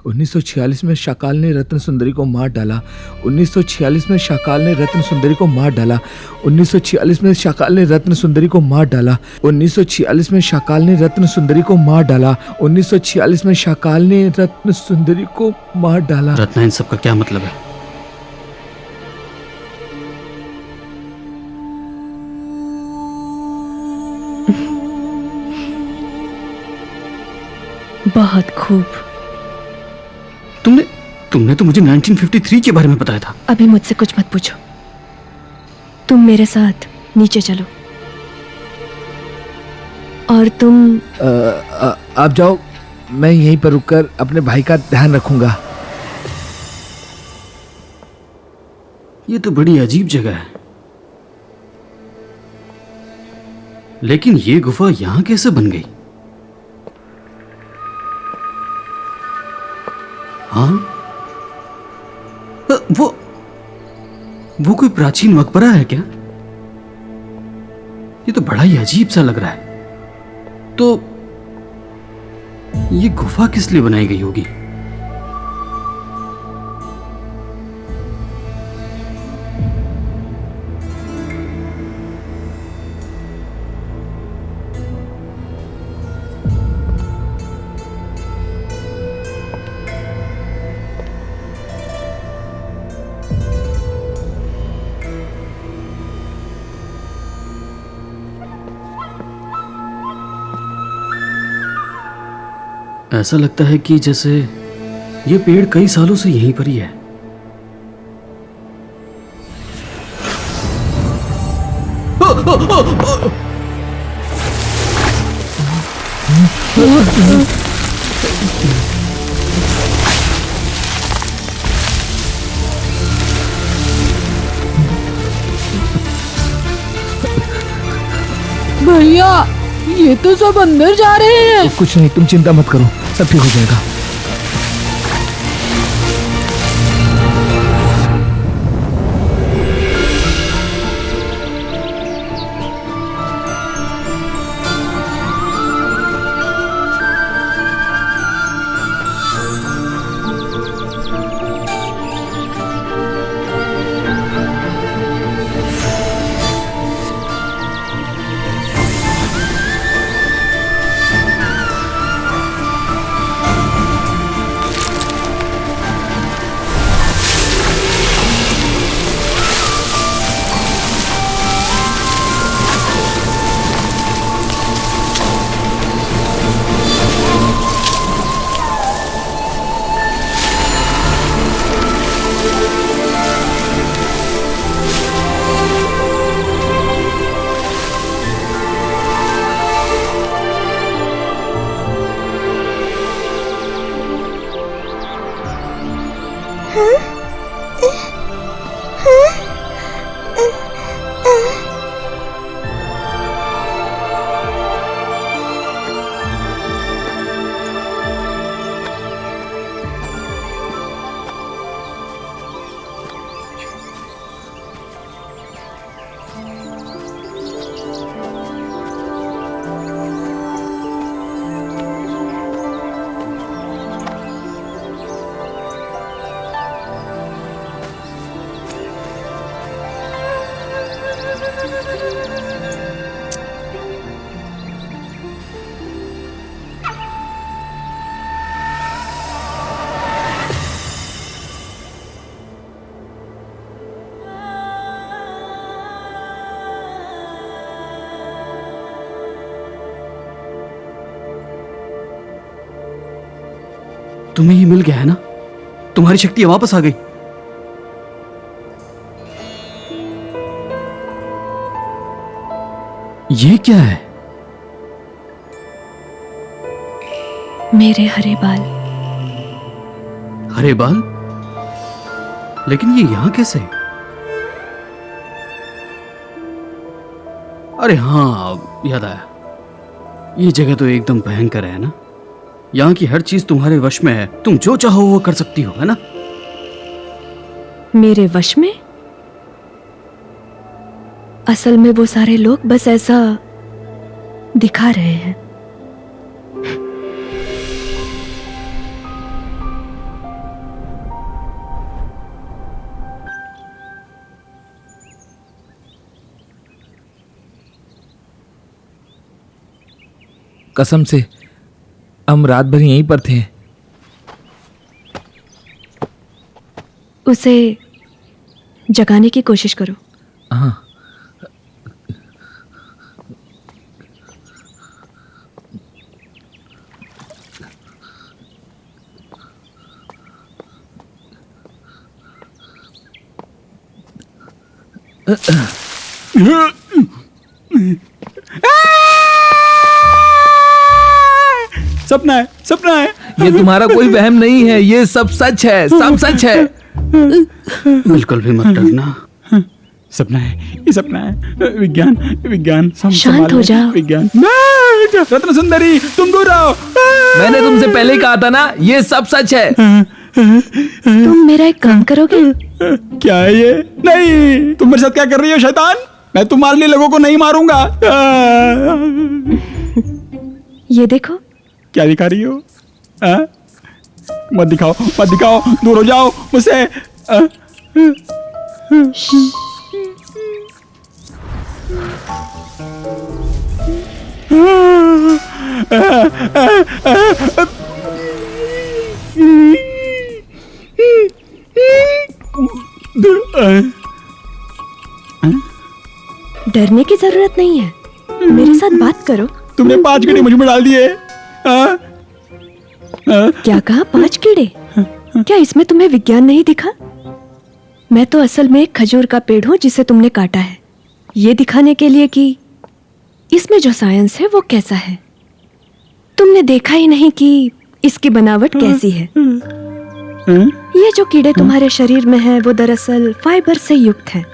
1946 में शाकाल ने रत्न सुंदरी को मार डाला। 1946 में शाकाल ने रत्न सुंदरी को मार डाला। 1946 में शाकाल ने रत्न सुंदरी को मार डाला। 1946 में शाकाल ने रत्न सुंदरी को मार डाला। 1946 में शाकाल ने रत्न सुंदरी को मार डाला। रत्ना, इन सब का क्या मतलब है? बहुत खूब। तुमने तो मुझे 1953 के बारे में बताया था। अभी मुझसे कुछ मत पूछो, तुम मेरे साथ नीचे चलो। और तुम आप जाओ, मैं यहीं पर रुककर अपने भाई का ध्यान रखूंगा। ये तो बड़ी अजीब जगह है, लेकिन ये गुफा यहां कैसे बन गई? हाँ, वो कोई प्राचीन मकबरा है क्या? ये तो बड़ा ही अजीब सा लग रहा है। तो ये गुफा किस लिए बनाई गई होगी? ऐसा लगता है कि जैसे ये पेड़ कई सालों से यहीं पर ही है। भैया, ये तो सब अंदर जा रहे हैं। कुछ नहीं, तुम चिंता मत करो, सब ठीक हो जाएगा। तुम्हें ये मिल गया है ना? तुम्हारी शक्ति वापस आ गई। ये क्या है? मेरे हरे बाल। हरे बाल? लेकिन ये यहां कैसे? अरे हाँ, याद आया। ये जगह तो एकदम भयंकर है ना? यहाँ की हर चीज तुम्हारे वश में है, तुम जो चाहो वो कर सकती हो, है ना? मेरे वश में? असल में वो सारे लोग बस ऐसा दिखा रहे हैं। कसम से हम रात भर यहीं पर थे। उसे जगाने की कोशिश करो। हाँ। सपना है, सपना है। ये तुम्हारा कोई वहम नहीं है, ये सब सच है, सब सच है। बिल्कुल भी मत डरना। सपना है, ये सपना है। विज्ञान, विज्ञान शांत हो जाओ। विज्ञान। रत्न सुंदरी, तुम दूर रहो। मैंने तुमसे पहले ही कहा था ना, ये सब सच है। तुम मेरा एक काम करोगे? क्या है ये? नहीं, तुम मेरे साथ क्या कर रही हो शैतान? मैं तुम्हारे लिए लोगों को नहीं मारूंगा। ये देखो। क्या दिखा रही हो? मत दिखाओ, मत दिखाओ, दूर हो जाओ मुझसे। डरने की जरूरत नहीं है, मेरे साथ बात करो। तुमने 5 कीड़े मुझ में डाल दिए। क्या कहा? 5 कीड़े? क्या इसमें तुम्हें विज्ञान नहीं दिखा? मैं तो असल में एक खजूर का पेड़ हूं जिसे तुमने काटा है, ये दिखाने के लिए कि इसमें जो साइंस है वो कैसा है। तुमने देखा ही नहीं कि इसकी बनावट कैसी है। ये जो कीड़े तुम्हारे शरीर में हैं वो दरअसल फाइबर से युक्त हैं।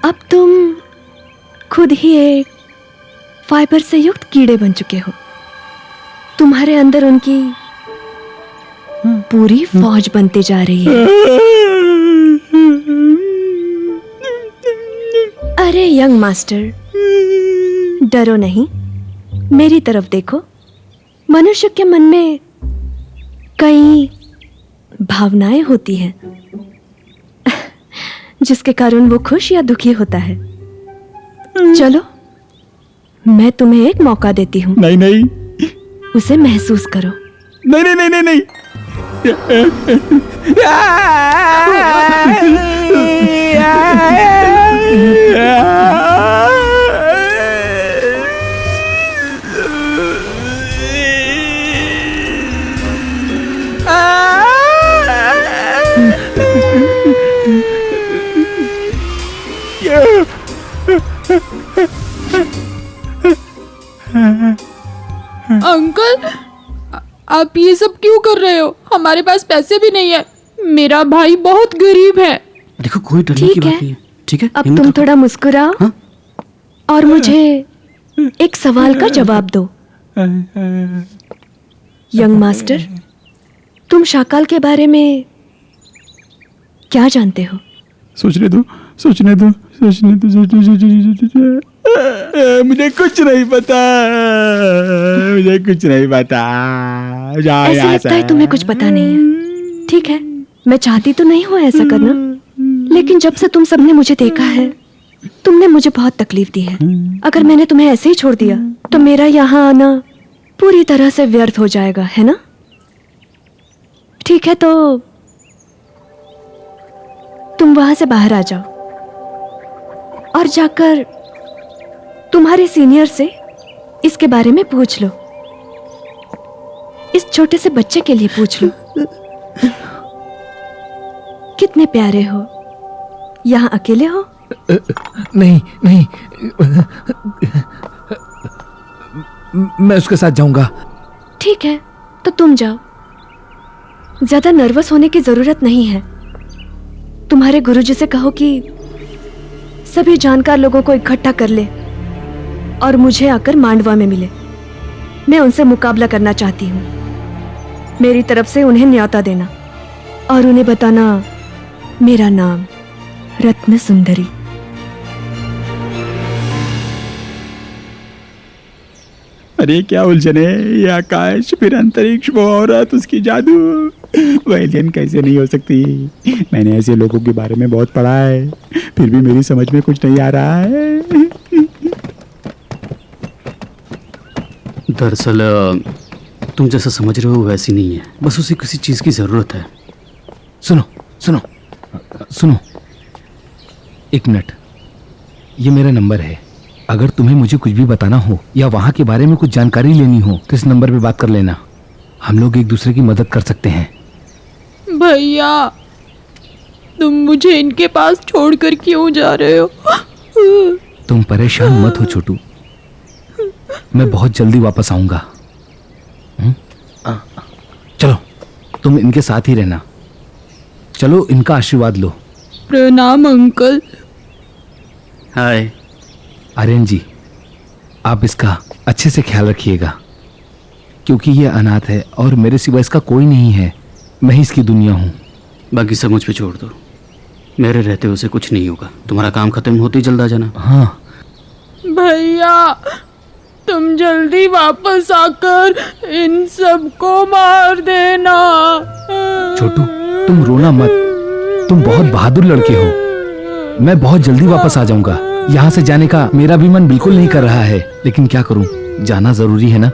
अब तुम खुद ही एक फाइबर से युक्त कीड़े बन चुके हो। तुम्हारे अंदर उनकी पूरी फौज बनती जा रही है। अरे यंग मास्टर, डरो नहीं, मेरी तरफ देखो। मनुष्य के मन में कई भावनाएं होती हैं जिसके कारण वो खुश या दुखी होता है। चलो, मैं तुम्हें एक मौका देती हूँ। नहीं नहीं, उसे महसूस करो। नहीं नहीं नहीं नहीं नहीं। अंकल, आप ये सब क्यों कर रहे हो? हमारे पास पैसे भी नहीं है। मेरा भाई बहुत गरीब है। देखो, कोई डरने की ठीक बात है, नहीं है। ठीक है, अब हिम्मत तुम रखो। थोड़ा मुस्कुराओ। हाँ? और मुझे एक सवाल का जवाब दो। यंग मास्टर, तुम शाकाल के बारे में क्या जानते हो? सोचने दो, सोचने दो, सोचने दो, सोचने। मुझे कुछ नहीं पता, मुझे कुछ नहीं पता। ऐसा लगता है तुम्हें कुछ पता नहीं है। ठीक है, मैं चाहती तो नहीं हूँ ऐसा करना, लेकिन जब से तुम सबने मुझे देखा है, तुमने मुझे बहुत तकलीफ दी है। अगर मैंने तुम्हें ऐसे ही छोड़ दिया तो मेरा यहाँ आना पूरी तरह से व्यर्थ हो जाएगा, है ना? ठीक है, तो तुम वहां से बाहर आ जाओ और जाकर तुम्हारे सीनियर से इसके बारे में पूछ लो। इस छोटे से बच्चे के लिए पूछ लो। कितने प्यारे हो। यहाँ अकेले हो? नहीं नहीं, मैं उसके साथ जाऊंगा। ठीक है, तो तुम जाओ। ज्यादा नर्वस होने की जरूरत नहीं है। तुम्हारे गुरुजी से कहो कि सभी जानकार लोगों को इकट्ठा कर ले और मुझे आकर मांडवा में मिले। मैं उनसे मुकाबला करना चाहती हूँ। मेरी तरफ से उन्हें न्योता देना और उन्हें बताना मेरा नाम रत्न सुंदरी। अरे क्या उलझन है, ये आकाश, फिर अंतरिक्ष, वो औरत, उसकी जादू। वह एलियन कैसे नहीं हो सकती? मैंने ऐसे लोगों के बारे में बहुत पढ़ा है, फिर भी मेरी समझ में कुछ नहीं आ रहा है। दरअसल तुम जैसा समझ रहे हो वैसी नहीं है, बस उसे किसी चीज़ की ज़रूरत है। सुनो सुनो सुनो, एक मिनट, ये मेरा नंबर है। अगर तुम्हें मुझे कुछ भी बताना हो या वहाँ के बारे में कुछ जानकारी लेनी हो तो इस नंबर पे बात कर लेना। हम लोग एक दूसरे की मदद कर सकते हैं। भैया, तुम मुझे इनके पास छोड़कर क्यों जा रहे हो? तुम परेशान मत हो छोटू, मैं बहुत जल्दी वापस आऊंगा। चलो तुम इनके साथ ही रहना। चलो इनका आशीर्वाद लो। प्रणाम अंकल। हाय। आर्यन जी, आप इसका अच्छे से ख्याल रखिएगा, क्योंकि ये अनाथ है और मेरे सिवा इसका कोई नहीं है। मैं ही इसकी दुनिया हूँ। बाकी सब मुझ पे छोड़ दो, मेरे रहते हुए उसे कुछ नहीं होगा। तुम्हारा काम खत्म होते ही जल्द आ जाना। हाँ भैया, तुम जल्दी वापस आकर इन सबको मार देना। छोटू, तुम रोना मत, तुम बहुत बहादुर लड़के हो। मैं बहुत जल्दी वापस आ जाऊंगा। यहाँ से जाने का मेरा भी मन बिल्कुल नहीं कर रहा है, लेकिन क्या करूं, जाना जरूरी है ना।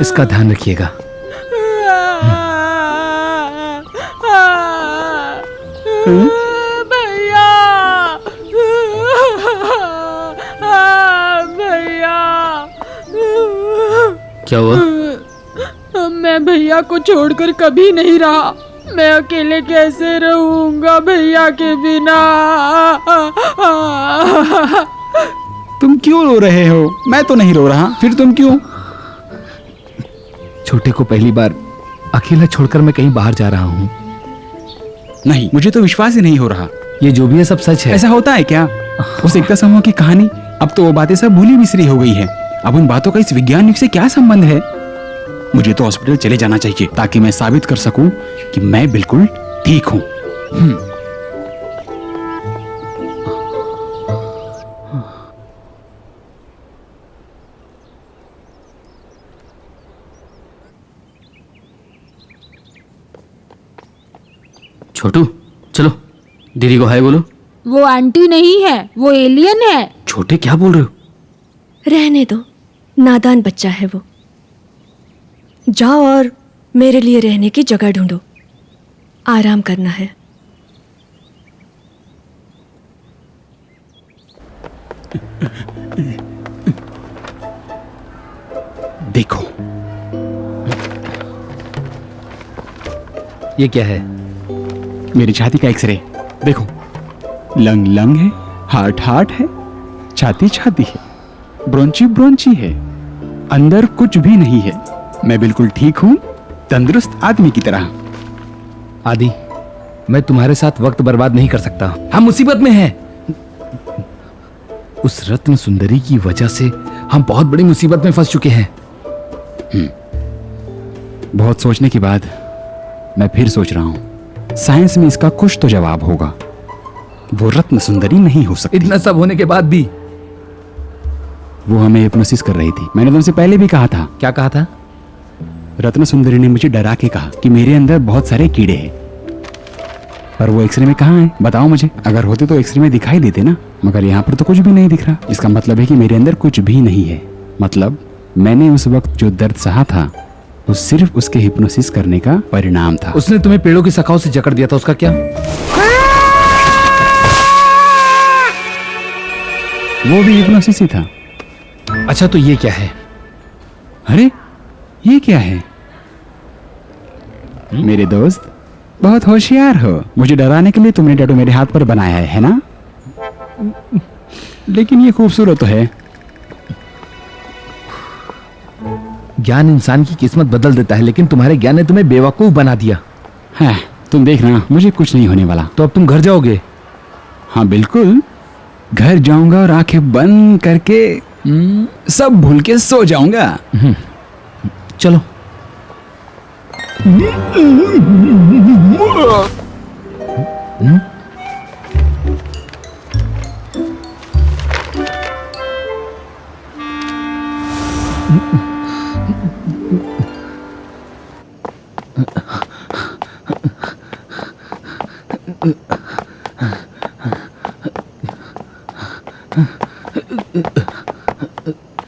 इसका ध्यान रखिएगा। भैया, भैया, क्या हुआ? मैं भैया को छोड़कर कभी नहीं रहा। मैं अकेले कैसे रहूंगा भैया के बिना? तुम क्यों रो रहे हो? मैं तो नहीं रो रहा, फिर तुम क्यों? छोटे को पहली बार अकेला छोड़कर मैं कहीं बाहर जा रहा हूँ। नहीं, मुझे तो विश्वास ही नहीं हो रहा। ये जो भी है सब सच है। ऐसा होता है क्या? उस एकता समूह की कहानी, अब तो वो बातें सब भूली बिसरी हो गई है। अब उन बातों का इस विज्ञान युग से क्या संबंध है? मुझे तो हॉस्पिटल चले जाना चाहिए ताकि मैं साबित कर सकूं कि मैं बिल्कुल ठीक हूं। छोटू चलो, दीदी को हाय बोलो। वो आंटी नहीं है, वो एलियन है। छोटे क्या बोल रहे हो? रहने दो, नादान बच्चा है वो। जाओ और मेरे लिए रहने की जगह ढूंढो। आराम करना है। देखो, ये क्या है? मेरी छाती का एक्सरे देखो। लंग लंग है, हार्ट हार्ट है, छाती छाती है, ब्रोंची ब्रोंची है, अंदर कुछ भी नहीं है। मैं बिल्कुल ठीक हूँ, तंदुरुस्त आदमी की तरह। आदि, मैं तुम्हारे साथ वक्त बर्बाद नहीं कर सकता। हम मुसीबत में हैं। उस रत्न सुंदरी की वजह से हम बहुत बड़ी मुसीबत में फंस चुके हैं। बहुत सोचने के बाद मैं फिर सोच रहा हूँ, साइंस में इसका कुछ तो जवाब होगा। वो रत्न सुंदरी नहीं हो सकती। इतना सब होने के बाद भी वो हमें हिप्नोसिस कर रही थी। मैंने तुमसे पहले भी कहा था। क्या कहा था? रत्न सुंदरी ने मुझे डरा के कहा कि मेरे अंदर बहुत सारे कीड़े हैं। पर वो एक्सरे में कहाँ है? बताओ मुझे। अगर होते तो एक्सरे में दिखाई देते ना, मगर यहाँ पर तो कुछ भी नहीं दिख रहा। इसका मतलब है कि मेरे अंदर कुछ भी नहीं है। मतलब मैंने उस वक्त जो दर्द सहा था वो सिर्फ उसके हिप्नोसिस करने का परिणाम था। उसने तुम्हें पेड़ों की शाखाओं से जकड़ दिया था, उसका क्या? वो भी हिप्नोसिस ही था। अच्छा, तो ये क्या है? अरे ये क्या है? मेरे दोस्त, बहुत होशियार हो। मुझे डराने के लिए तुमने टैटू मेरे हाथ पर बनाया है ना? लेकिन ये खूबसूरत तो है। ज्ञान इंसान की किस्मत बदल देता है, लेकिन तुम्हारे ज्ञान ने तुम्हें बेवकूफ बना दिया। हाँ, तुम देखना, मुझे कुछ नहीं होने वाला। तो अब तुम घर जाओगे? हाँ बिल्कुल, घर जाऊंगा और आंखें बंद करके सब भूल के सो जाऊंगा। चलो।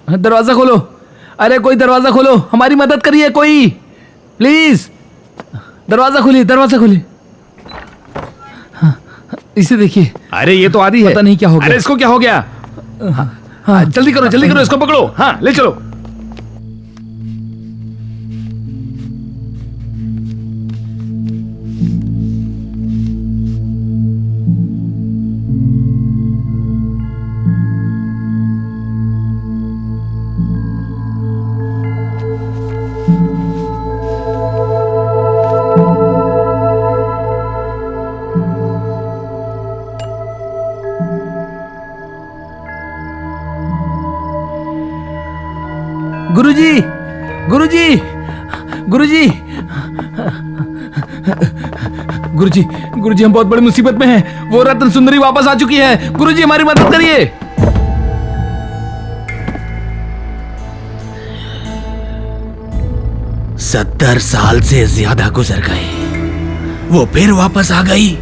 दरवाजा खोलो, अरे कोई दरवाजा खोलो, हमारी मदद करिए कोई, प्लीज दरवाजा खोलिए, दरवाजा खोलिए। हाँ, इसे देखिए। अरे ये तो आदि है। पता नहीं क्या हो गया। अरे इसको क्या हो गया? हाँ, जल्दी करो, इसको पकड़ो। हाँ, ले चलो। गुरुजी, गुरुजी, गुरुजी, गुरुजी, गुरुजी, हम बहुत बड़ी मुसीबत में हैं। वो रत्न सुंदरी वापस आ चुकी है। गुरुजी हमारी मदद करिए। 70 साल से ज्यादा गुजर गए, वो फिर वापस आ गई।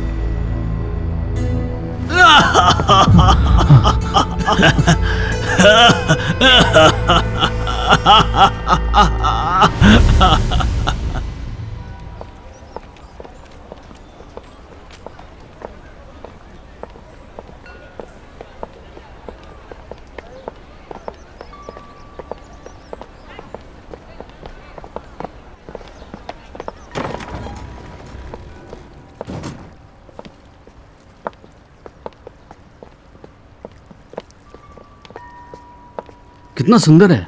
कितना सुंदर है,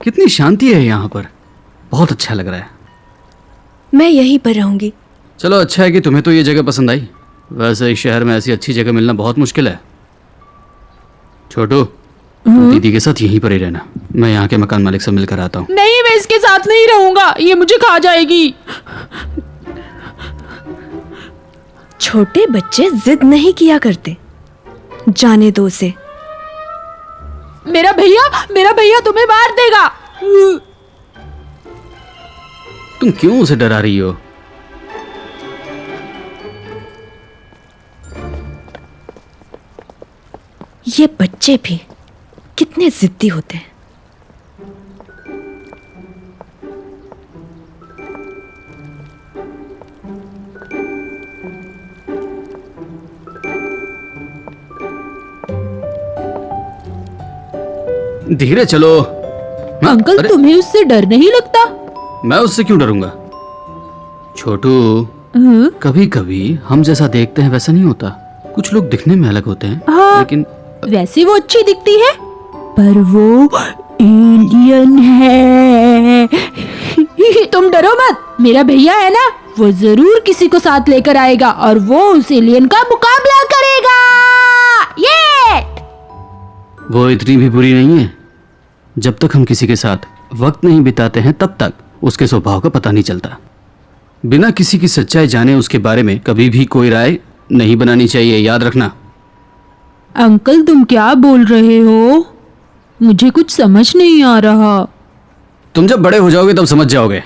कितनी शांति है यहाँ पर, बहुत अच्छा लग रहा है। मैं यहीं पर रहूंगी। चलो अच्छा है कि तुम्हें तो ये जगह पसंद आई। वैसे इस शहर में ऐसी अच्छी जगह मिलना बहुत मुश्किल है। छोटू, तुम दीदी के साथ यहीं पर ही रहना, मैं यहाँ के मकान मालिक से मिलकर आता हूँ। नहीं, मैं इसके साथ नहीं रहूंगा, ये मुझे खा जाएगी। छोटे बच्चे जिद नहीं किया करते, जाने दो उसे। मेरा भैया तुम्हें मार देगा। तुम क्यों उसे डरा रही हो? ये बच्चे भी कितने जिद्दी होते हैं। धीरे चलो। अंकल, अरे, तुम्हें उससे डर नहीं लगता? मैं उससे क्यों डरूंगा? छोटू, कभी कभी हम जैसा देखते हैं वैसा नहीं होता। कुछ लोग दिखने में अलग होते हैं, हाँ, लेकिन वैसे वो अच्छी दिखती है, पर वो एलियन है। तुम डरो मत, मेरा भैया है ना, वो जरूर किसी को साथ लेकर आएगा और वो उस एलियन का मुकाबला करेगा। ये वो इतनी भी बुरी नहीं है। जब तक हम किसी के साथ वक्त नहीं बिताते हैं तब तक उसके स्वभाव का पता नहीं चलता। बिना किसी की सच्चाई जाने उसके बारे में कभी भी कोई राय नहीं बनानी चाहिए, याद रखना। अंकल, तुम क्या बोल रहे हो? मुझे कुछ समझ नहीं आ रहा। तुम जब बड़े हो जाओगे तब समझ जाओगे।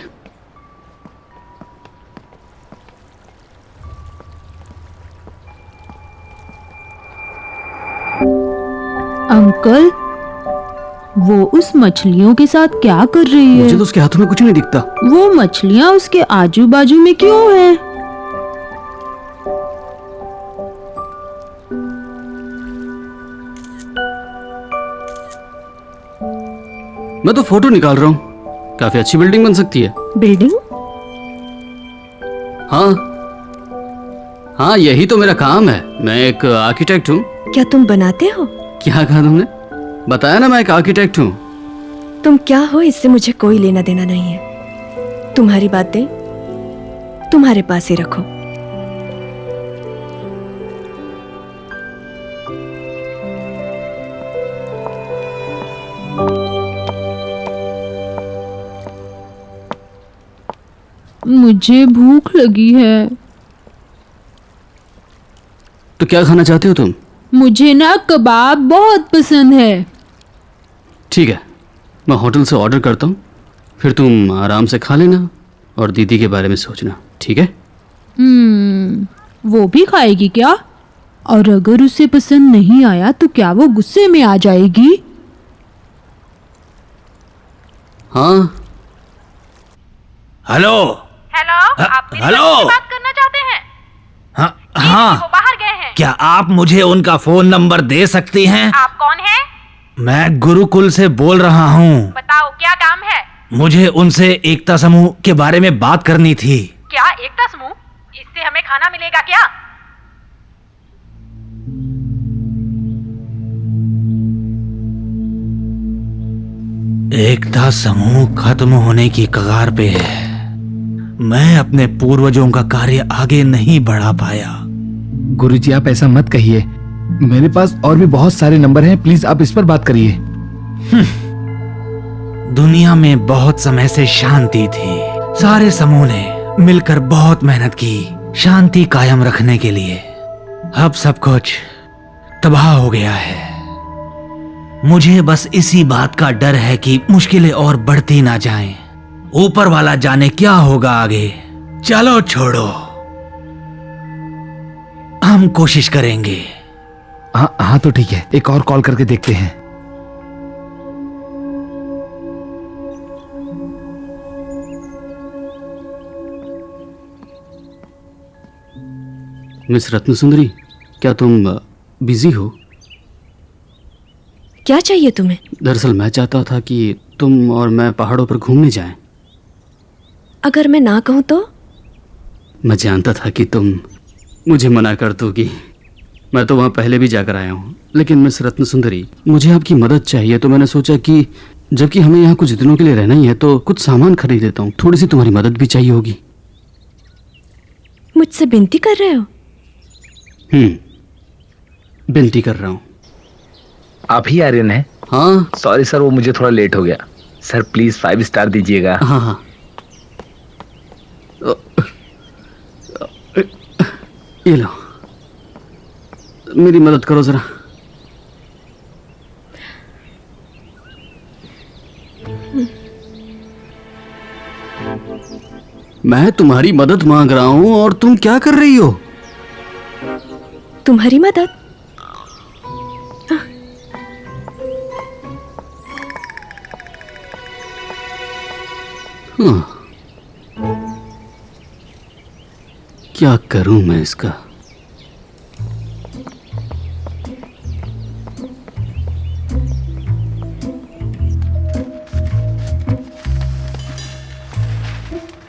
अंकल, वो उस मछलियों के साथ क्या कर रही है? मुझे तो उसके हाथों में कुछ नहीं दिखता। वो मछलियां उसके आजू बाजू में क्यों हैं? मैं तो फोटो निकाल रहा हूँ, काफी अच्छी बिल्डिंग बन सकती है। बिल्डिंग? हाँ, यही तो मेरा काम है। मैं एक आर्किटेक्ट हूँ। क्या तुम बनाते हो? क्या कहा तुमने? बताया ना, मैं एक आर्किटेक्ट हूँ। तुम क्या हो इससे मुझे कोई लेना देना नहीं है। तुम्हारी बातें तुम्हारे पास ही रखो। मुझे भूख लगी है। तो क्या खाना चाहते हो तुम? मुझे ना कबाब बहुत पसंद है। ठीक है, मैं होटल से ऑर्डर करता हूँ, फिर तुम आराम से खा लेना और दीदी के बारे में सोचना, ठीक है? वो भी खाएगी क्या? और अगर उसे पसंद नहीं आया तो क्या वो गुस्से में आ जाएगी? हाँ हेलो हेलो, आप मेरी हेलो। बहन से बात करना चाहते हैं? हाँ वो हाँ, बाहर गए हैं। क्या आप मुझे उनका फोन नंबर दे सकती हैं? आप कौन हैं? मैं गुरुकुल से बोल रहा हूँ। बताओ क्या काम है? मुझे उनसे एकता समूह के बारे में बात करनी थी। क्या एकता समूह? इससे हमें खाना मिलेगा क्या? एकता समूह खत्म होने की कगार पे है। मैं अपने पूर्वजों का कार्य आगे नहीं बढ़ा पाया। गुरुजी आप ऐसा मत कहिए, मेरे पास और भी बहुत सारे नंबर हैं, प्लीज आप इस पर बात करिए। दुनिया में बहुत समय से शांति थी। सारे समूह ने मिलकर बहुत मेहनत की शांति कायम रखने के लिए। अब सब कुछ तबाह हो गया है। मुझे बस इसी बात का डर है कि मुश्किलें और बढ़ती ना जाएं। ऊपर वाला जाने क्या होगा आगे। चलो छोड़ो, हम कोशिश करेंगे। हाँ हाँ तो ठीक है, एक और कॉल करके देखते हैं। मिस रत्न सुंदरी, क्या तुम बिजी हो? क्या चाहिए तुम्हें? दरअसल मैं चाहता था कि तुम और मैं पहाड़ों पर घूमने जाएं। अगर मैं ना कहूँ तो? मैं जानता था कि तुम मुझे मना कर दोगी। मैं तो वहाँ पहले भी जाकर आया हूँ। लेकिन मिस रत्न सुंदरी, मुझे आपकी मदद चाहिए, तो मैंने सोचा कि जबकि हमें यहाँ कुछ दिनों के लिए रहना ही है तो कुछ सामान खरीद लेता हूँ। थोड़ी सी तुम्हारी मदद भी चाहिए होगी। मुझसे विनती कर रहे हो? विनती कर रहा हूँ। आप ही आर्यन हैं? हाँ सॉरी सर, वो मुझे थोड़ा लेट हो गया। सर प्लीज 5 स्टार दीजिएगा। हाँ हाँ। ये लो, मेरी मदद करो जरा। मैं तुम्हारी मदद मांग रहा हूं और तुम क्या कर रही हो? तुम्हारी मदद? हाँ। क्या करूं मैं इसका?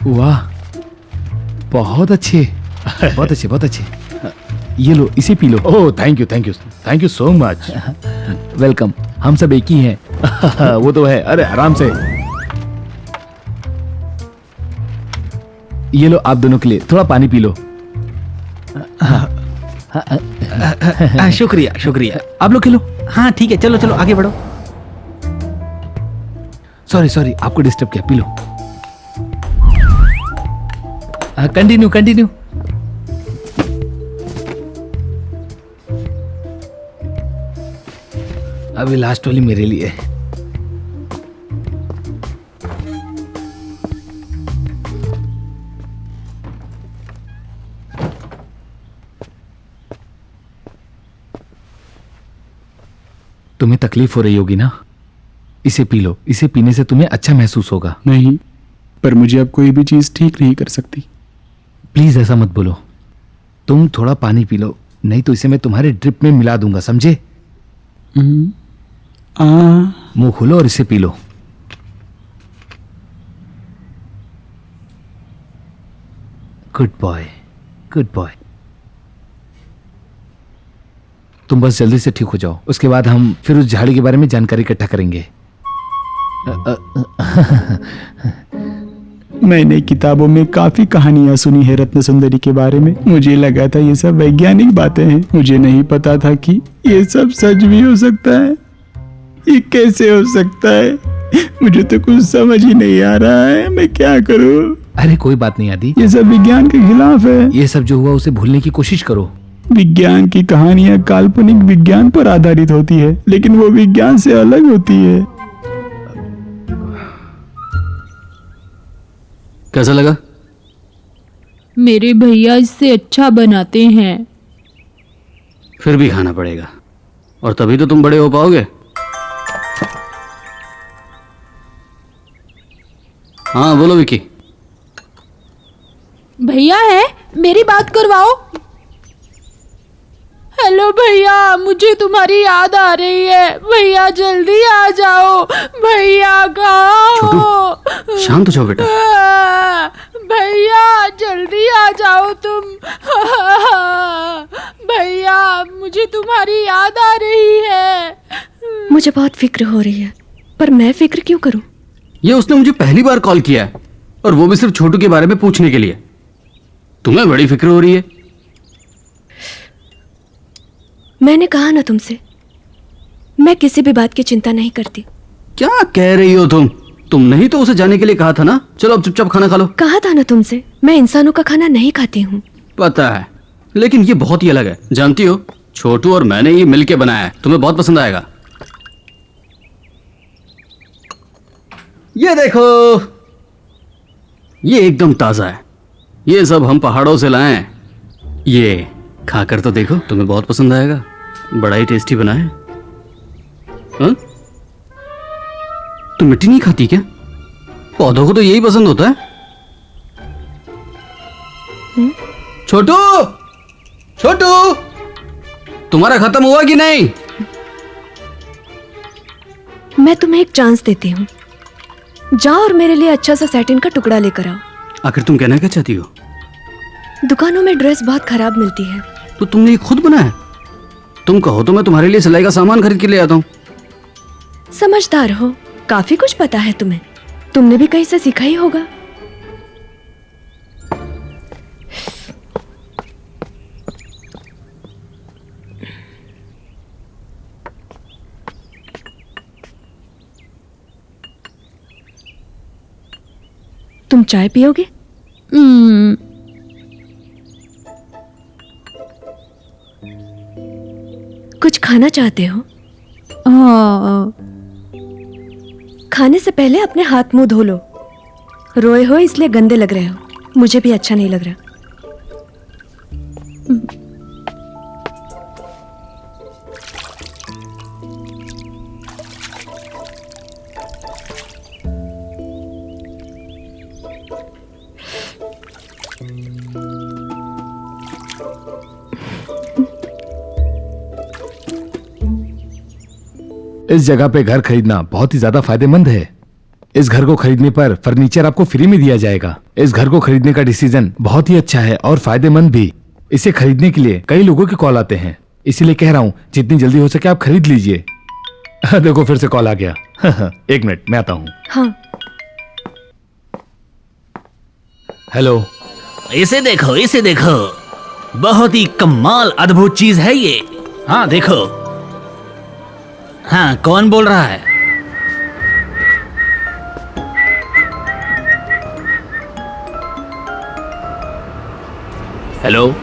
वाह, बहुत अच्छे, बहुत अच्छे, बहुत अच्छे। ये लो, इसे पी लो। Oh thank you thank you thank you so much. Welcome, हम सब एक ही हैं। वो तो है, अरे आराम से। ये लो आप दोनों के लिए, थोड़ा पानी पी लो। शुक्रिया शुक्रिया। आप लोग खिलो। हाँ ठीक है, चलो चलो आगे बढ़ो। सॉरी सॉरी, आपको डिस्टर्ब किया, पी लो। Continue continue. अभी लास्ट वाली मेरे लिए। तुम्हें तकलीफ हो रही होगी ना, इसे पी लो। इसे पीने से तुम्हें अच्छा महसूस होगा। नहीं, पर मुझे अब कोई भी चीज ठीक नहीं कर सकती। प्लीज ऐसा मत बोलो। तुम थोड़ा पानी पी लो, नहीं तो इसे मैं तुम्हारे ड्रिप में मिला दूंगा, समझे? मुंह खोलो और इसे पी लो। Good boy, good boy. तुम बस जल्दी से ठीक हो जाओ, उसके बाद हम फिर उस झाड़ी के बारे में जानकारी इकट्ठा करेंगे। मैंने किताबों में काफी कहानियां सुनी है रत्न सुंदरी के बारे में। मुझे लगा था ये सब वैज्ञानिक बातें हैं। मुझे नहीं पता था कि ये सब सच भी हो सकता है। ये कैसे हो सकता है? मुझे तो कुछ समझ ही नहीं आ रहा है। मैं क्या करूं? अरे कोई बात नहीं आदि, ये सब विज्ञान के खिलाफ है। ये सब जो हुआ उसे भूलने की कोशिश करो। विज्ञान की कहानियां काल्पनिक विज्ञान पर आधारित होती है, लेकिन वो विज्ञान से अलग होती है। कैसा लगा? मेरे भैया इससे अच्छा बनाते हैं। फिर भी खाना पड़ेगा, और तभी तो तुम बड़े हो पाओगे। हाँ बोलो विकी। भैया है, मेरी बात करवाओ। हेलो भैया, मुझे तुम्हारी याद आ रही है। भैया जल्दी आ जाओ। भैया कहाँ हो? छोटू, शांत हो जाओ बेटा। भैया जल्दी आ जाओ तुम। भैया मुझे तुम्हारी याद आ रही है। मुझे बहुत फिक्र हो रही है, पर मैं फिक्र क्यों करूं? ये उसने मुझे पहली बार कॉल किया है, और वो भी सिर्फ छोटू के बारे में पूछने के लिए। तुम्हें बड़ी फिक्र हो रही है। मैंने कहा ना तुमसे, मैं किसी भी बात की चिंता नहीं करती। क्या कह रही हो तुम नहीं तो उसे जाने के लिए कहा था ना। चलो अब चुपचाप खाना खा लो। कहा था ना तुमसे, मैं इंसानों का खाना नहीं खाती हूँ। पता है, लेकिन ये बहुत ही अलग है। जानती हो, छोटू और मैंने ये मिलके बनाया है, तुम्हें बहुत पसंद आएगा। ये देखो, ये एकदम ताजा है। ये सब हम पहाड़ों से लाए हैं। ये खाकर तो देखो, तुम्हें बहुत पसंद आएगा। बड़ा ही टेस्टी बना है। हाँ? तुम मिट्टी नहीं खाती क्या? पौधों को तो यही पसंद होता है। छोटू, छोटू, तुम्हारा खत्म हुआ कि नहीं? मैं तुम्हें एक चांस देती हूँ। जाओ और मेरे लिए अच्छा सा सैटिन का टुकड़ा लेकर आओ। आखिर तुम कहना क्या चाहती हो? दुकानों में ड्रेस बहुत खराब मिलती है। तो तुमने ये खुद बनाया? तुम कहो तो मैं तुम्हारे लिए सिलाई का सामान खरीद के ले आता हूँ। समझदार हो, काफी कुछ पता है तुम्हें। तुमने भी कहीं से सीखा ही होगा। तुम चाय पियोगे? कुछ खाना चाहते हो? खाने से पहले अपने हाथ मुंह धो लो। रोए हो इसलिए गंदे लग रहे हो। मुझे भी अच्छा नहीं लग रहा। इस जगह पे घर खरीदना बहुत ही ज्यादा फायदेमंद है। इस घर को खरीदने पर फर्नीचर आपको फ्री में दिया जाएगा। इस घर को खरीदने का डिसीजन बहुत ही अच्छा है और फायदेमंद भी। इसे खरीदने के लिए कई लोगों के कॉल आते हैं, इसीलिए कह रहा हूँ जितनी जल्दी हो सके आप खरीद लीजिए। देखो फिर से कॉल आ गया। एक मिनट, मैं आता हूँ। हाँ। हेलो, इसे देखो, इसे देखो, बहुत ही कमाल अद्भुत चीज है ये। हाँ देखो। हाँ, कौन बोल रहा है? हेलो,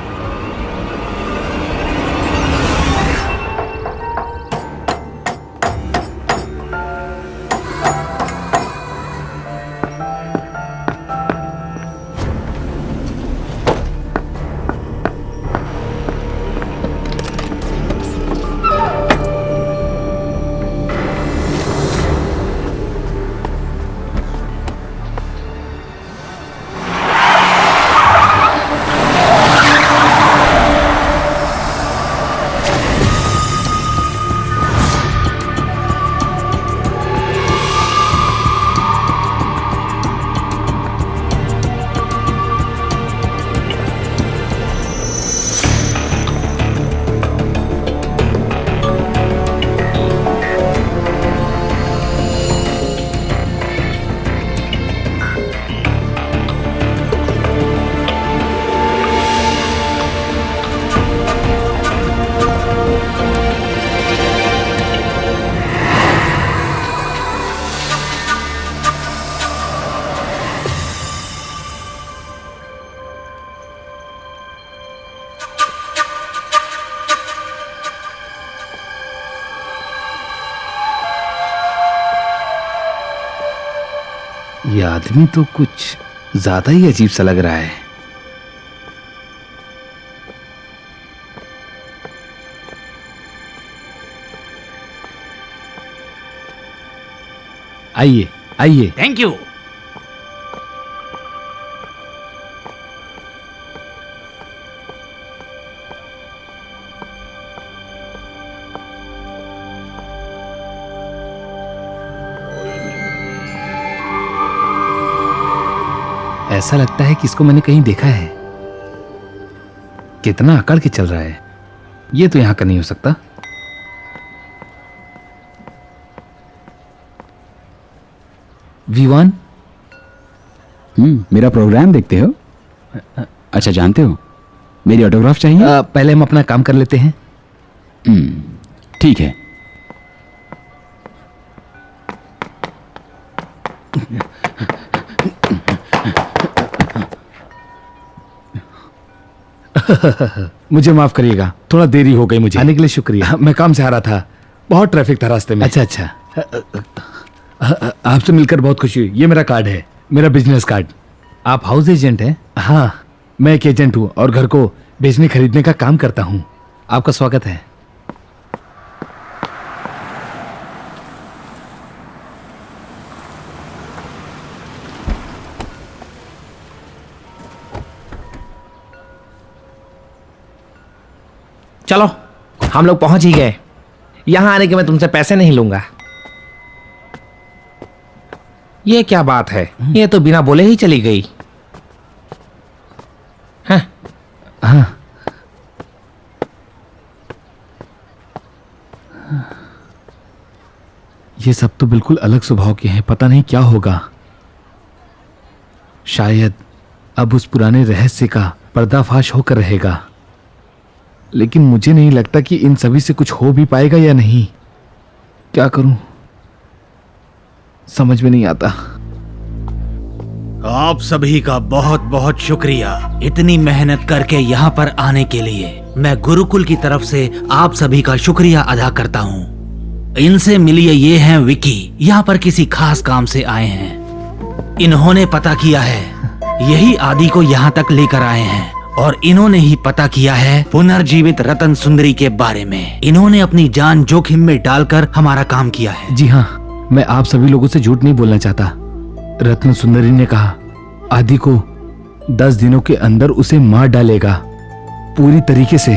ये आदमी तो कुछ ज्यादा ही अजीब सा लग रहा है। आइए आइए। Thank you. ऐसा लगता है कि इसको मैंने कहीं देखा है। कितना अकड़ के चल रहा है। ये तो यहां का नहीं हो सकता। V1? मेरा प्रोग्राम देखते हो? अच्छा, जानते हो मेरी ऑटोग्राफ चाहिए? पहले हम अपना काम कर लेते हैं। ठीक है। मुझे माफ करिएगा, थोड़ा देरी हो गई मुझे आने के लिए। शुक्रिया। मैं काम से आ रहा था, बहुत ट्रैफिक था रास्ते में। अच्छा अच्छा। आपसे मिलकर बहुत खुशी हुई। ये मेरा कार्ड है, मेरा बिजनेस कार्ड। आप हाउस एजेंट हैं? हाँ, मैं एक एजेंट हूँ और घर को बेचने खरीदने का काम करता हूँ। आपका स्वागत है। चलो, हम लोग पहुंच ही गए। यहां आने के मैं तुमसे पैसे नहीं लूंगा। ये क्या बात है? ये तो बिना बोले ही चली गई। हाँ। हाँ। ये सब तो बिल्कुल अलग स्वभाव के हैं। पता नहीं क्या होगा। शायद अब उस पुराने रहस्य का पर्दाफाश होकर रहेगा, लेकिन मुझे नहीं लगता कि इन सभी से कुछ हो भी पाएगा या नहीं। क्या करूं, समझ में नहीं आता। आप सभी का बहुत बहुत शुक्रिया इतनी मेहनत करके यहाँ पर आने के लिए। मैं गुरुकुल की तरफ से आप सभी का शुक्रिया अदा करता हूँ। इनसे मिलिए, ये हैं विकी। यहाँ पर किसी खास काम से आए हैं। इन्होंने पता किया है, यही आदि को यहाँ तक लेकर आए हैं और इन्होंने ही पता किया है पुनर्जीवित रतन सुंदरी के बारे में। इन्होंने अपनी जान जोखिम में डालकर हमारा काम किया है। जी हाँ, मैं आप सभी लोगों से झूठ नहीं बोलना चाहता। रत्न सुंदरी ने कहा आदि को 10 दिनों के अंदर उसे मार डालेगा पूरी तरीके से।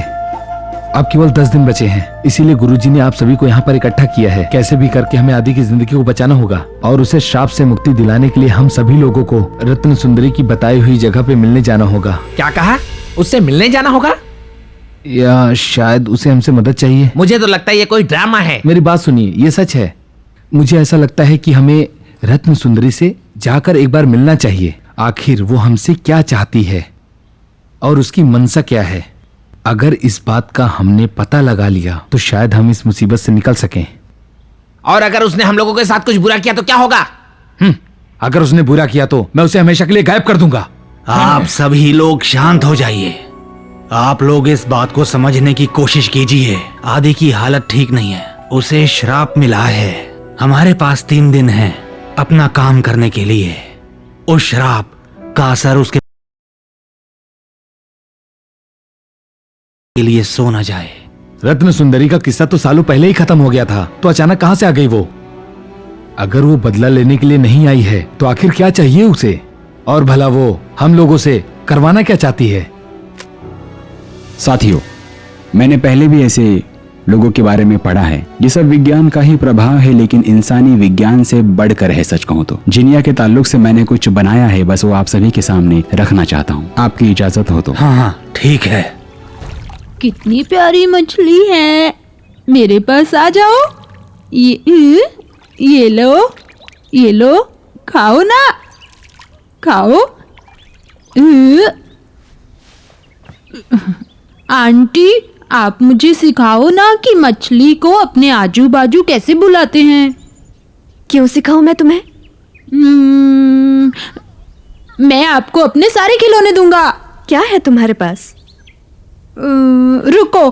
अब केवल 10 दिन बचे हैं, इसीलिए गुरुजी ने आप सभी को यहाँ पर इकट्ठा किया है। कैसे भी करके हमें आदि की जिंदगी को बचाना होगा और उसे श्राप से मुक्ति दिलाने के लिए हम सभी लोगों को रत्न सुंदरी की बताई हुई जगह पे मिलने जाना होगा। क्या कहा? उससे मिलने जाना होगा? या शायद उसे हमसे मदद चाहिए। मुझे तो लगता है ये कोई ड्रामा है। मेरी बात सुनिए, ये सच है। मुझे ऐसा लगता है कि हमें रत्न सुंदरी से जाकर एक बार मिलना चाहिए। आखिर वो हमसे क्या चाहती है और उसकी मनसा क्या है। अगर इस बात का हमने पता लगा लिया तो शायद हम इस मुसीबत से निकल सकें। और अगर उसने हम लोगों के साथ कुछ बुरा किया तो क्या होगा? अगर उसने बुरा किया तो मैं उसे हमेशा के लिए गायब कर दूंगा। आप सभी लोग शांत हो जाइए। आप लोग इस बात को समझने की कोशिश कीजिए। आदि की हालत ठीक नहीं है, उसे श्राप मिला है। हमारे पास 3 दिन हैं अपना काम करने के लिए। उस श्राप का असर उसके लिए सो न जाए। रत्न सुंदरी का किस्सा तो सालों पहले ही खत्म हो गया था, तो अचानक कहां से आ गई वो? अगर वो बदला लेने के लिए नहीं आई है तो आखिर क्या चाहिए उसे? और भला वो हम लोगों से करवाना क्या चाहती है? साथियों, मैंने पहले भी ऐसे लोगों के बारे में पढ़ा है। ये सब विज्ञान का ही प्रभाव है, लेकिन इंसानी विज्ञान से बढ़कर है। सच कहूँ तो जिनिया के ताल्लुक से मैंने कुछ बनाया है, बस वो आप सभी के सामने रखना चाहता हूँ, आपकी इजाजत हो तो। हाँ हाँ ठीक है। कितनी प्यारी मछली है, मेरे पास आ जाओ। ये लो, खाओ ना, खाओ। आंटी, आप मुझे सिखाओ ना कि मछली को अपने आजू बाजू कैसे बुलाते हैं। क्यों सिखाऊं मैं तुम्हें? मैं आपको अपने सारे खिलौने दूंगा। क्या है तुम्हारे पास? रुको,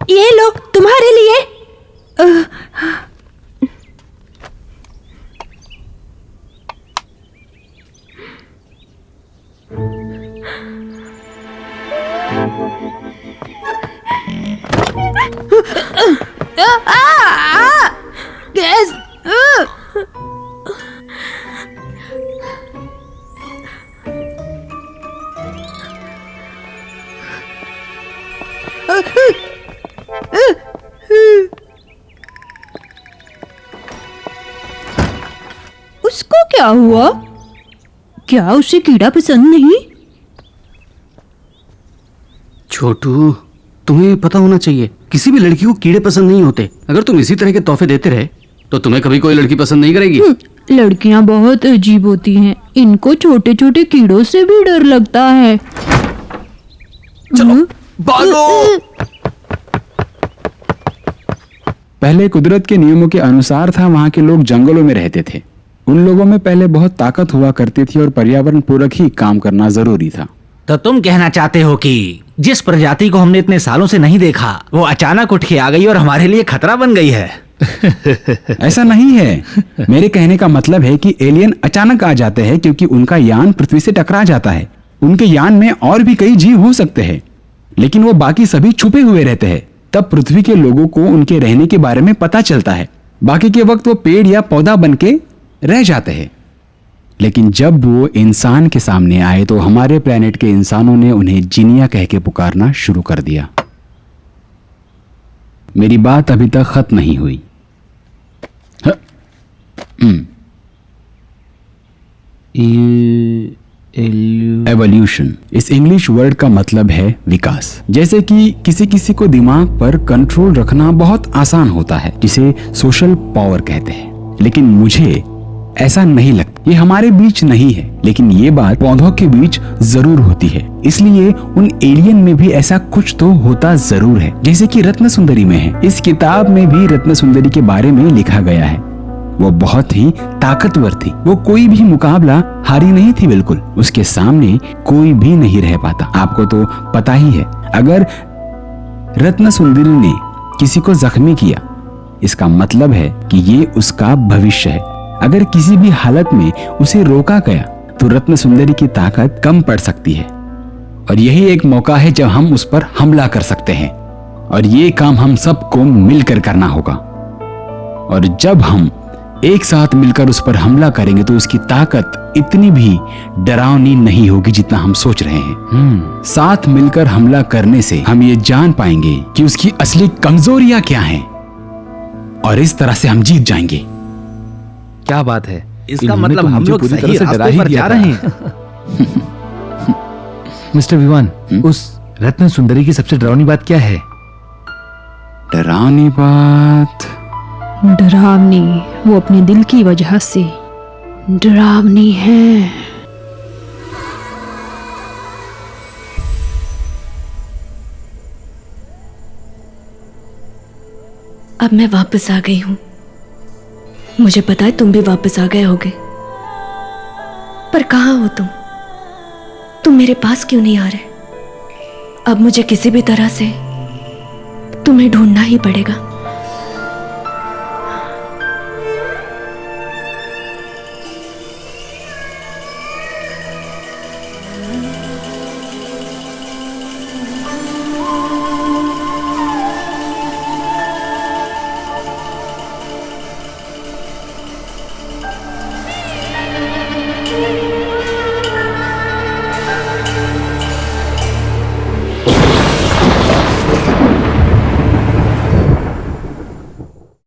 ये लो तुम्हारे लिए। गैस। क्या हुआ? क्या उसे कीड़ा पसंद नहीं? छोटू, तुम्हें पता होना चाहिए किसी भी लड़की को कीड़े पसंद नहीं होते। अगर तुम इसी तरह के तोहफे देते रहे तो तुम्हें कभी कोई लड़की पसंद नहीं करेगी। लड़कियां बहुत अजीब होती हैं। इनको छोटे छोटे कीड़ों से भी डर लगता है। चलो भागो। पहले कुदरत के नियमों के अनुसार था, वहां के लोग जंगलों में रहते थे। उन लोगों में पहले बहुत ताकत हुआ करती थी और पर्यावरण पूरक ही काम करना जरूरी था। तो तुम कहना चाहते हो कि जिस प्रजाति को हमने इतने सालों से नहीं देखा वो अचानक उठ के आ गई और हमारे लिए खतरा बन गई है? ऐसा नहीं है। मेरे कहने का मतलब है कि एलियन अचानक आ जाते हैं क्योंकि उनका यान पृथ्वी से टकरा जाता है। उनके यान में और भी कई जीव हो सकते हैं, लेकिन वो बाकी सभी छुपे हुए रहते हैं। तब पृथ्वी के लोगों को उनके रहने के बारे में पता चलता है। बाकी के वक्त वो पेड़ या पौधा बन के रह जाते हैं। लेकिन जब वो इंसान के सामने आए तो हमारे प्लेनेट के इंसानों ने उन्हें जिनिया कह के पुकारना शुरू कर दिया। मेरी बात अभी तक खत्म नहीं हुई। एवोल्यूशन इस इंग्लिश वर्ड का मतलब है विकास। जैसे कि किसी किसी को दिमाग पर कंट्रोल रखना बहुत आसान होता है, जिसे सोशल पावर कहते हैं, लेकिन मुझे ऐसा नहीं लगता। ये हमारे बीच नहीं है, लेकिन ये बात पौधों के बीच जरूर होती है। इसलिए उन एलियन में भी ऐसा कुछ तो होता जरूर है, जैसे कि रत्न सुंदरी में है। इस किताब में भी रत्न सुंदरी के बारे में लिखा गया है। वो बहुत ही ताकतवर थी। वो कोई भी मुकाबला हारी नहीं थी। बिल्कुल उसके सामने कोई भी नहीं रह पाता। आपको तो पता ही है, अगर रत्न सुंदरी ने किसी को जख्मी किया, इसका मतलब है कि ये उसका भविष्य है। अगर किसी भी हालत में उसे रोका गया तो रत्न सुंदरी की ताकत कम पड़ सकती है, और यही एक मौका है जब हम उस पर हमला कर सकते हैं। और ये काम हम सबको मिलकर करना होगा। और जब हम एक साथ मिलकर उस पर हमला करेंगे तो उसकी ताकत इतनी भी डरावनी नहीं होगी जितना हम सोच रहे हैं। साथ मिलकर हमला करने से हम ये जान पाएंगे कि उसकी असली कमजोरियां क्या हैं, और इस तरह से हम जीत जाएंगे। क्या बात है, इसका इन्होंने मतलब तो हम मुझे लोग पूरी सही तरह से रास्ते डरा ही पर दिया जा था। रहे हैं। मिस्टर विवान, उस रत्न सुंदरी की सबसे डरावनी बात क्या है? डरावनी बात? डरावनी वो अपने दिल की वजह से डरावनी है। अब मैं वापस आ गई हूं। मुझे पता है तुम भी वापस आ गए होगे, पर कहाँ हो तुम मेरे पास क्यों नहीं आ रहे? अब मुझे किसी भी तरह से तुम्हें ढूंढना ही पड़ेगा।